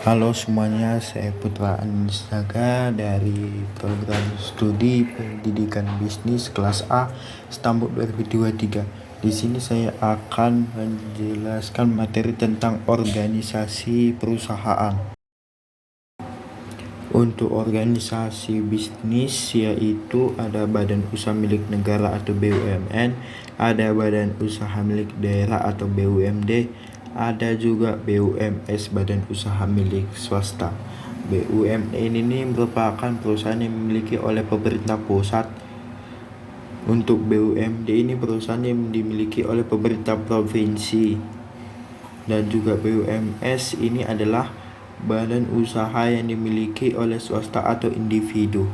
Halo semuanya, saya Putra Anisaga dari program studi pendidikan bisnis kelas A Stambuk 2023. Di sini saya akan menjelaskan materi tentang organisasi perusahaan. Untuk organisasi bisnis yaitu ada badan usaha milik negara atau BUMN, ada badan usaha milik daerah atau BUMD, ada juga BUMS, badan usaha milik swasta. BUMN ini merupakan perusahaan yang dimiliki oleh pemerintah pusat. Untuk BUMD ini perusahaan yang dimiliki oleh pemerintah provinsi. Dan juga BUMS ini adalah badan usaha yang dimiliki oleh swasta atau individu.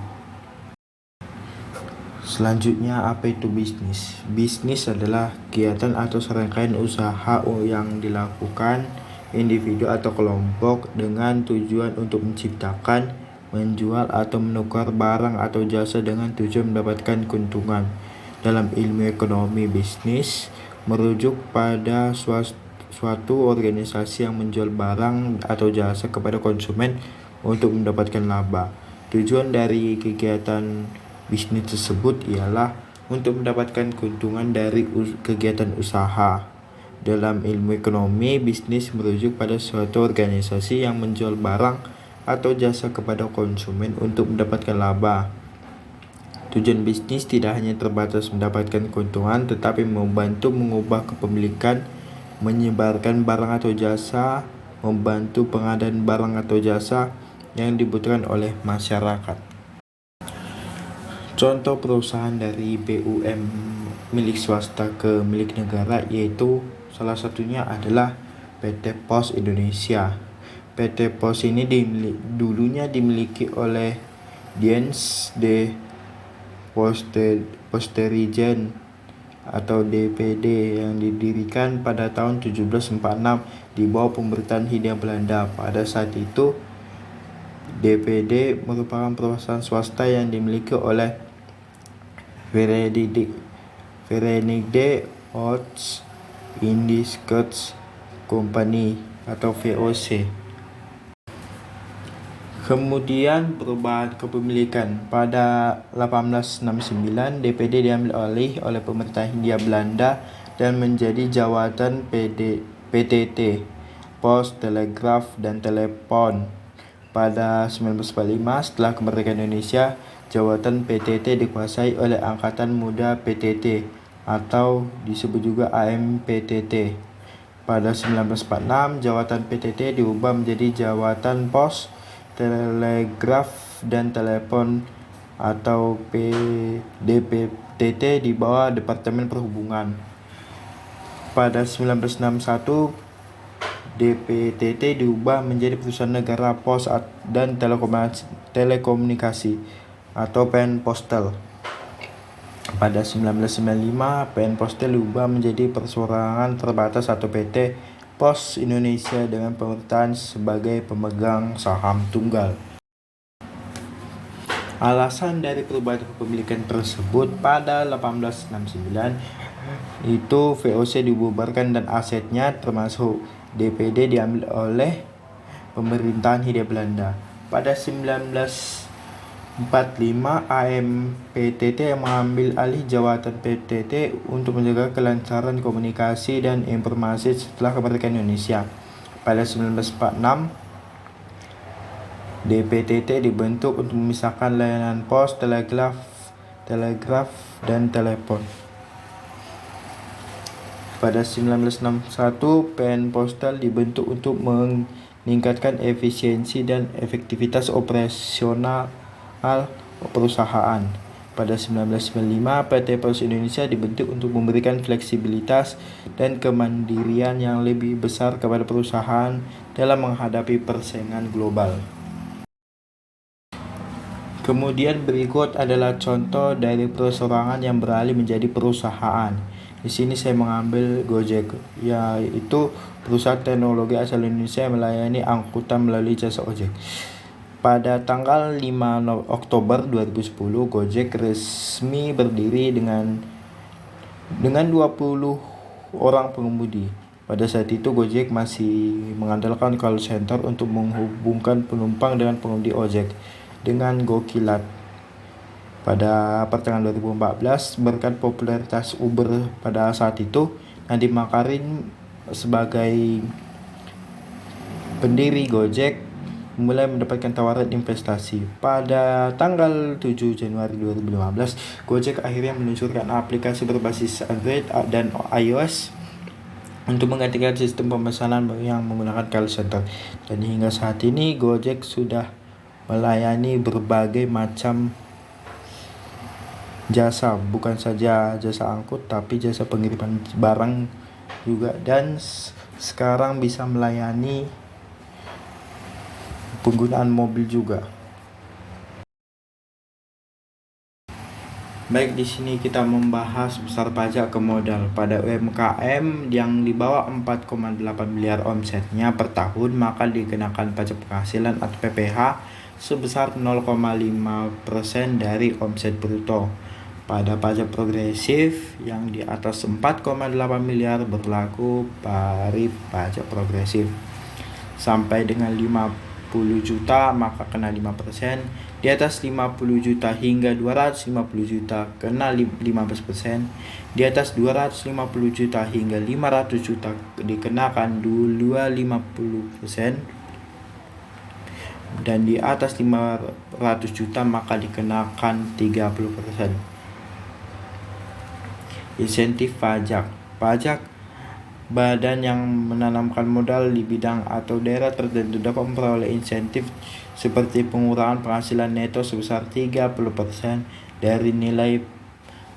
Selanjutnya, apa itu bisnis? Bisnis adalah kegiatan atau serangkaian usaha yang dilakukan individu atau kelompok dengan tujuan untuk menciptakan, menjual atau menukar barang atau jasa dengan tujuan mendapatkan keuntungan. Dalam ilmu ekonomi, bisnis merujuk pada suatu organisasi yang menjual barang atau jasa kepada konsumen untuk mendapatkan laba. Tujuan dari kegiatan bisnis tersebut ialah untuk mendapatkan keuntungan dari kegiatan usaha. Dalam ilmu ekonomi, bisnis merujuk pada suatu organisasi yang menjual barang atau jasa kepada konsumen untuk mendapatkan laba. Tujuan bisnis tidak hanya terbatas mendapatkan keuntungan, tetapi membantu mengubah kepemilikan, menyebarkan barang atau jasa, membantu pengadaan barang atau jasa yang dibutuhkan oleh masyarakat. Contoh perusahaan dari BUM milik swasta ke milik negara yaitu salah satunya adalah PT Pos Indonesia. PT Pos ini dulunya dimiliki oleh Diens de Posterijen atau DPD yang didirikan pada tahun 1746 di bawah pemerintahan Hindia Belanda. Pada saat itu DPD merupakan perusahaan swasta yang dimiliki oleh Verenigde Oost Indische Company atau VOC. Kemudian perubahan kepemilikan. Pada 1869 DPD diambil alih oleh pemerintah Hindia Belanda dan menjadi jawatan PTT, Pos, Telegraf, dan Telepon. Pada 1945 setelah kemerdekaan Indonesia, jawatan PTT dikuasai oleh Angkatan Muda PTT atau disebut juga AMPTT. Pada 1946 jawatan PTT diubah menjadi Jawatan Pos, Telegraf, dan Telepon atau PDPTT di bawah Departemen Perhubungan. Pada 1961 DPTT diubah menjadi Perusahaan Negara Pos dan Telekomunikasi atau PN Postel. Pada 1995 PN Postel diubah menjadi Perseorangan Terbatas atau PT Pos Indonesia dengan pemerintahan sebagai pemegang saham tunggal. Alasan dari perubahan kepemilikan tersebut pada 1869 itu VOC dibubarkan dan asetnya termasuk DPD diambil oleh pemerintahan Hindia Belanda. Pada 1945 AMPTT yang mengambil alih jawatan PTT untuk menjaga kelancaran komunikasi dan informasi setelah kemerdekaan Indonesia. Pada 1946 DPTT dibentuk untuk memisahkan layanan pos, telegraf, dan telepon. Pada 1961 PN Postal dibentuk untuk meningkatkan efisiensi dan efektivitas operasional perusahaan. Pada 1995 PT Pos Indonesia dibentuk untuk memberikan fleksibilitas dan kemandirian yang lebih besar kepada perusahaan dalam menghadapi persaingan global. Kemudian berikut adalah contoh dari perorangan yang beralih menjadi perusahaan. Di sini saya mengambil Gojek, yaitu perusahaan teknologi asal Indonesia yang melayani angkutan melalui jasa ojek. Pada tanggal 5 Oktober 2010, Gojek resmi berdiri dengan 20 orang pengemudi. Pada saat itu Gojek masih mengandalkan call center untuk menghubungkan penumpang dengan pengemudi ojek dengan GoKilat. Pada pertengahan 2014, berkat popularitas Uber pada saat itu, Nadiem Makarim sebagai pendiri Gojek mulai mendapatkan tawaran investasi. Pada tanggal 7 Januari 2015, Gojek akhirnya meluncurkan aplikasi berbasis Android dan iOS untuk menggantikan sistem pemesanan yang menggunakan call center. Dan hingga saat ini Gojek sudah melayani berbagai macam jasa, bukan saja jasa angkut tapi jasa pengiriman barang juga, dan sekarang bisa melayani penggunaan mobil juga. Baik, di sini kita membahas besar pajak ke modal. Pada UMKM yang di bawah 4,8 miliar omsetnya per tahun, maka dikenakan pajak penghasilan atau PPH sebesar 0,5% dari omset bruto. Pada pajak progresif yang di atas 4,8 miliar berlaku tarif pajak progresif. Sampai dengan 50 juta maka kena 5%, di atas 50 juta hingga 250 juta kena 15%, di atas 250 juta hingga 500 juta dikenakan 50%, dan di atas 500 juta maka dikenakan 30%. Insentif pajak. Pajak badan yang menanamkan modal di bidang atau daerah tertentu dapat memperoleh insentif seperti pengurangan penghasilan neto sebesar 30% dari nilai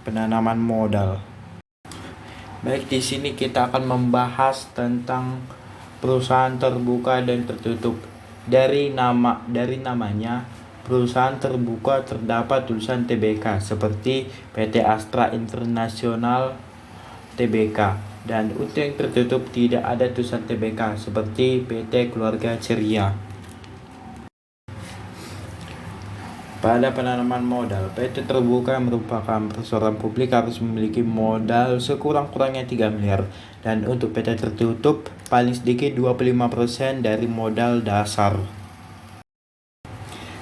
penanaman modal. Baik, di sini kita akan membahas tentang perusahaan terbuka dan tertutup. Dari namanya, perusahaan terbuka terdapat tulisan TBK seperti PT Astra International Tbk, dan untuk yang tertutup tidak ada tulisan TBK seperti PT Keluarga Ceria. Pada penanaman modal, PT terbuka yang merupakan perusahaan publik harus memiliki modal sekurang-kurangnya 3 miliar, dan untuk PT tertutup paling sedikit 25% dari modal dasar.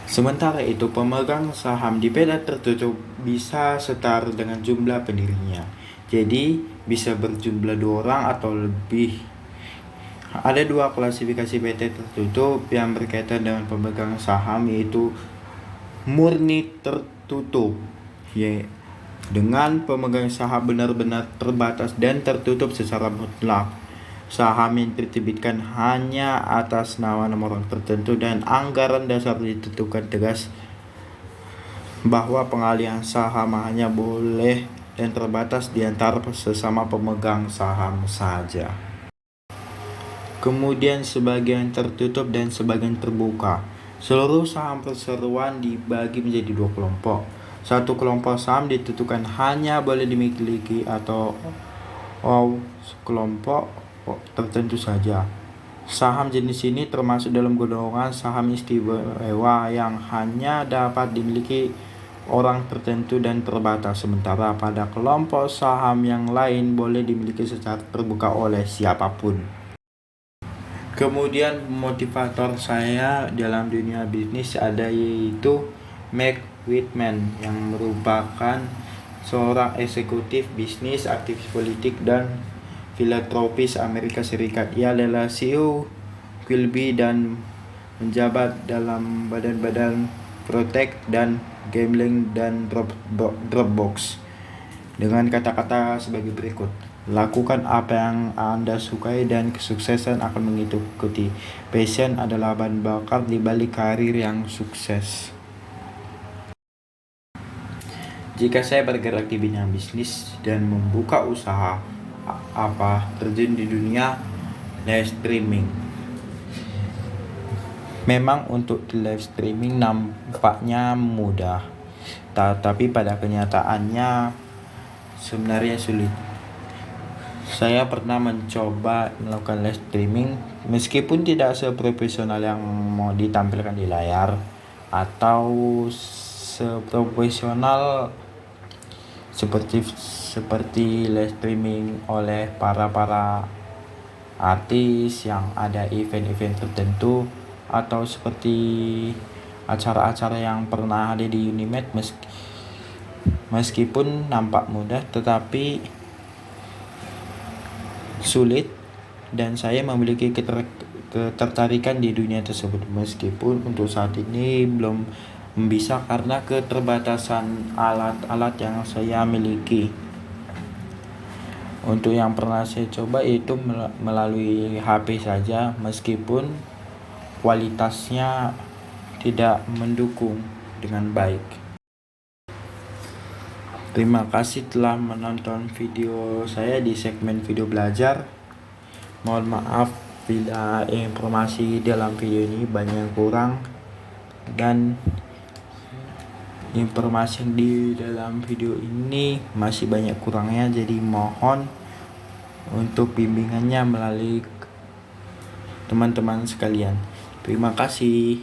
Sementara itu, pemegang saham di PT tertutup bisa setara dengan jumlah pendirinya. Jadi, bisa berjumlah 2 orang atau lebih. Ada 2 klasifikasi PT tertutup yang berkaitan dengan pemegang saham, yaitu murni tertutup, dengan pemegang saham benar-benar terbatas dan tertutup secara mutlak. Saham yang diterbitkan hanya atas nama orang tertentu dan anggaran dasar ditentukan tegas bahwa pengalihan saham hanya boleh dan terbatas di antara sesama pemegang saham saja. Kemudian sebagian tertutup dan sebagian terbuka. Seluruh saham perseroan dibagi menjadi 2 kelompok. Satu kelompok saham ditentukan hanya boleh dimiliki atau kelompok tertentu saja. Saham jenis ini termasuk dalam golongan saham istimewa yang hanya dapat dimiliki orang tertentu dan terbatas, sementara pada kelompok saham yang lain boleh dimiliki secara terbuka oleh siapapun. Kemudian motivator saya dalam dunia bisnis ada, yaitu Mac Whitman, yang merupakan seorang eksekutif bisnis, aktivis politik, dan filantropis Amerika Serikat. Ia adalah CEO Quilby dan menjabat dalam badan-badan Protect dan Gambling dan Dropbox dengan kata-kata sebagai berikut: lakukan apa yang Anda sukai dan kesuksesan akan mengikuti. Passion adalah bahan bakar di balik karir yang sukses. Jika saya bergerak di bidang bisnis dan membuka usaha terjun di dunia live streaming. Memang untuk live streaming nampaknya mudah, tapi pada kenyataannya sebenarnya sulit. Saya pernah mencoba melakukan live streaming, meskipun tidak seprofesional yang mau ditampilkan di layar atau seprofesional seperti live streaming oleh para artis yang ada event-event tertentu, atau seperti acara-acara yang pernah ada di Unimed. Meskipun nampak mudah tetapi sulit, dan saya memiliki ketertarikan di dunia tersebut, meskipun untuk saat ini belum bisa karena keterbatasan alat-alat yang saya miliki. Untuk yang pernah saya coba itu melalui HP saja, meskipun kualitasnya tidak mendukung dengan baik. Terima kasih telah menonton video saya di segmen video belajar. Mohon maaf bila informasi dalam video ini banyak yang kurang, dan informasi di dalam video ini masih banyak kurangnya, jadi mohon untuk bimbingannya melalui teman-teman sekalian. Terima kasih.